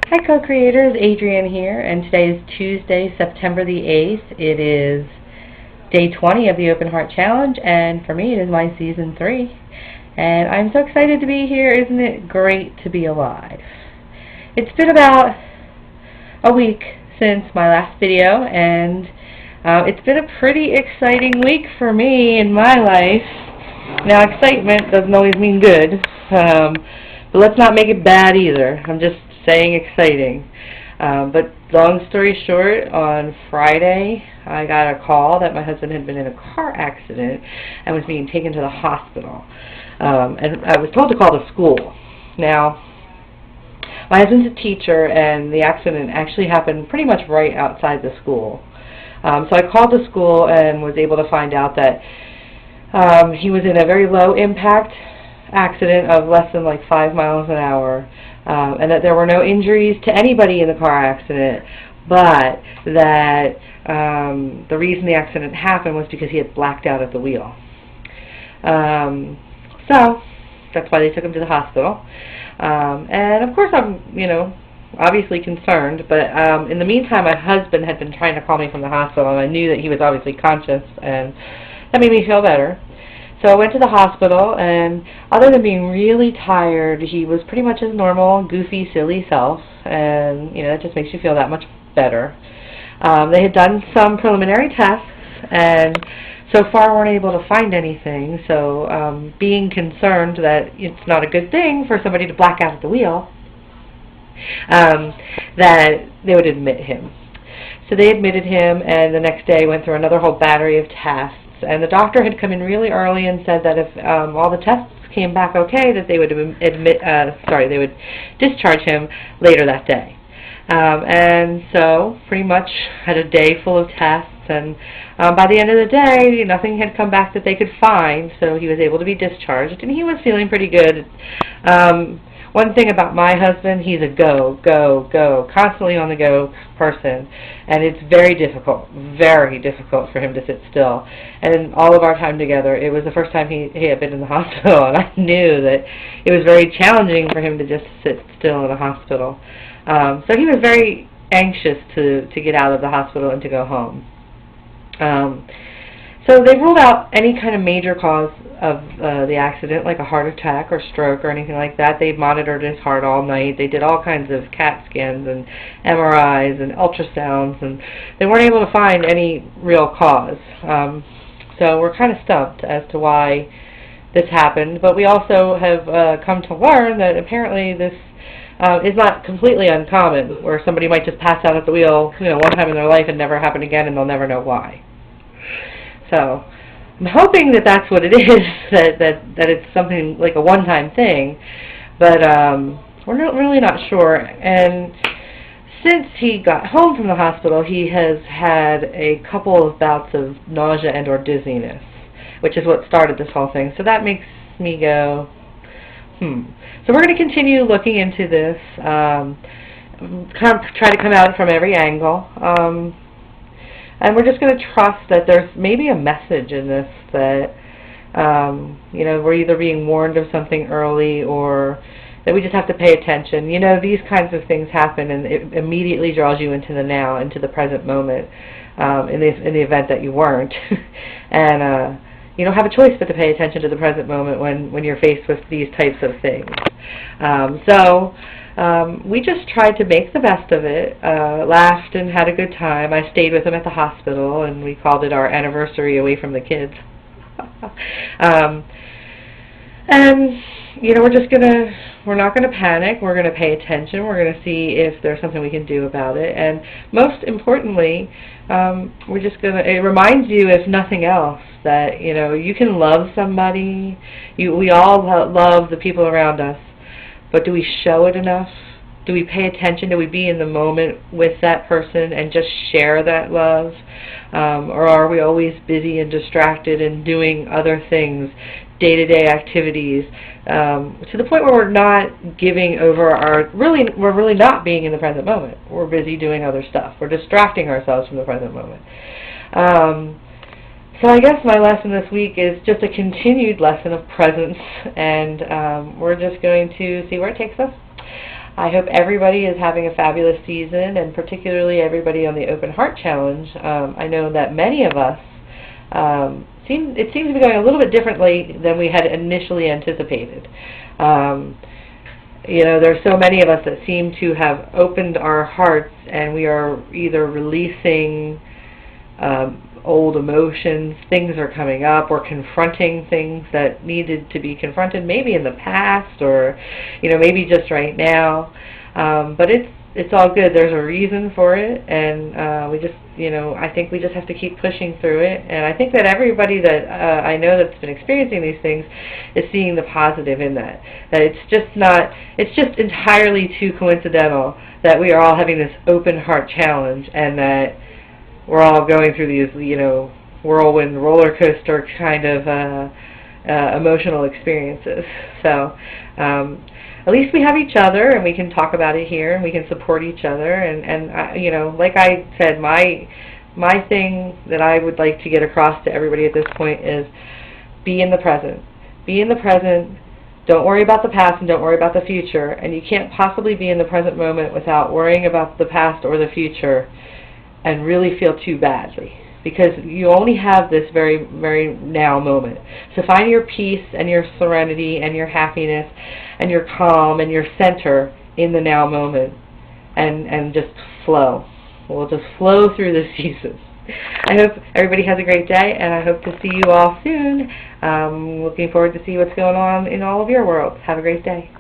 Hi co-creators, Adrienne here, and today is Tuesday, September the 8th. It is day 20 of the Open Heart Challenge, and for me it is my season 3. And I'm so excited to be here. Isn't it great to be alive? It's been about a week since my last video, and it's been a pretty exciting week for me in my life. Now, excitement doesn't always mean good, but let's not make it bad either. I'm just saying exciting. But long story short, on Friday I got a call that my husband had been in a car accident and was being taken to the hospital. And I was told to call the school. Now, my husband's a teacher, and the accident actually happened pretty much right outside the school. So I called the school and was able to find out that he was in a very low impact accident of less than like 5 miles an hour, and that there were no injuries to anybody in the car accident, but that the reason the accident happened was because he had blacked out at the wheel. So that's why they took him to the hospital. And of course I'm, obviously concerned, but in the meantime my husband had been trying to call me from the hospital, and I knew that he was obviously conscious, and that made me feel better. So I went to the hospital, and other than being really tired, he was pretty much his normal, goofy, silly self, and it just makes you feel that much better. They had done some preliminary tests, and so far weren't able to find anything, so being concerned that it's not a good thing for somebody to black out at the wheel, that they would admit him. So they admitted him, and the next day went through another whole battery of tests. And the doctor had come in really early and said that if all the tests came back okay, that they would they would discharge him later that day. And so pretty much had a day full of tests, and by the end of the day, nothing had come back that they could find, so he was able to be discharged, and he was feeling pretty good. One thing about my husband, he's a go, constantly on the go person, and it's very difficult for him to sit still. And in all of our time together, it was the first time he had been in the hospital, and I knew that it was very challenging for him to just sit still in a hospital. So he was very anxious to get out of the hospital and to go home. So they ruled out any kind of major cause of the accident, like a heart attack or stroke or anything like that. They monitored his heart all night. They did all kinds of CAT scans and MRIs and ultrasounds, and they weren't able to find any real cause. So we're kind of stumped as to why this happened, but we also have come to learn that apparently this is not completely uncommon, where somebody might just pass out at the wheel one time in their life and never happen again, and they'll never know why. So I'm hoping that that's what it is, that it's something like a one-time thing, but we're really not sure. And since he got home from the hospital, he has had a couple of bouts of nausea and or dizziness, which is what started this whole thing. So that makes me go, So we're going to continue looking into this, try to come at it from every angle. And we're just going to trust that there's maybe a message in this, that we're either being warned of something early, or that we just have to pay attention. These kinds of things happen, and it immediately draws you into the now, into the present moment, in the event that you weren't. And you don't have a choice but to pay attention to the present moment when you're faced with these types of things. We just tried to make the best of it, laughed and had a good time. I stayed with him at the hospital, and we called it our anniversary away from the kids. And we're not gonna panic. We're gonna pay attention. We're gonna see if there's something we can do about it. And most importantly, it reminds you, if nothing else, that you can love somebody. We all love the people around us. But do we show it enough? Do we pay attention? Do we be in the moment with that person and just share that love? Or are we always busy and distracted and doing other things, day-to-day activities, to the point where we're not giving over we're really not being in the present moment. We're busy doing other stuff. We're distracting ourselves from the present moment. So I guess my lesson this week is just a continued lesson of presence, and we're just going to see where it takes us. I hope everybody is having a fabulous season, and particularly everybody on the Open Heart Challenge. I know that many of us, it seems to be going a little bit differently than we had initially anticipated. You know, there's so many of us that seem to have opened our hearts, and we are either releasing old emotions, things are coming up, or confronting things that needed to be confronted maybe in the past, or you know, maybe just right now. But it's all good. There's a reason for it, and we just, you know, I think we just have to keep pushing through it. And I think that everybody that I know that's been experiencing these things is seeing the positive in that. That it's just entirely too coincidental that we are all having this open heart challenge, and that we're all going through these, you know, whirlwind roller coaster kind of emotional experiences. So at least we have each other, and we can talk about it here, and we can support each other. And you know, like I said, my thing that I would like to get across to everybody at this point is be in the present. Be in the present. Don't worry about the past, and don't worry about the future. And you can't possibly be in the present moment without worrying about the past or the future and really feel too badly, because you only have this very, very now moment. So find your peace and your serenity and your happiness and your calm and your center in the now moment, and just flow. We'll just flow through the seasons. I hope everybody has a great day, and I hope to see you all soon. Looking forward to see what's going on in all of your worlds. Have a great day.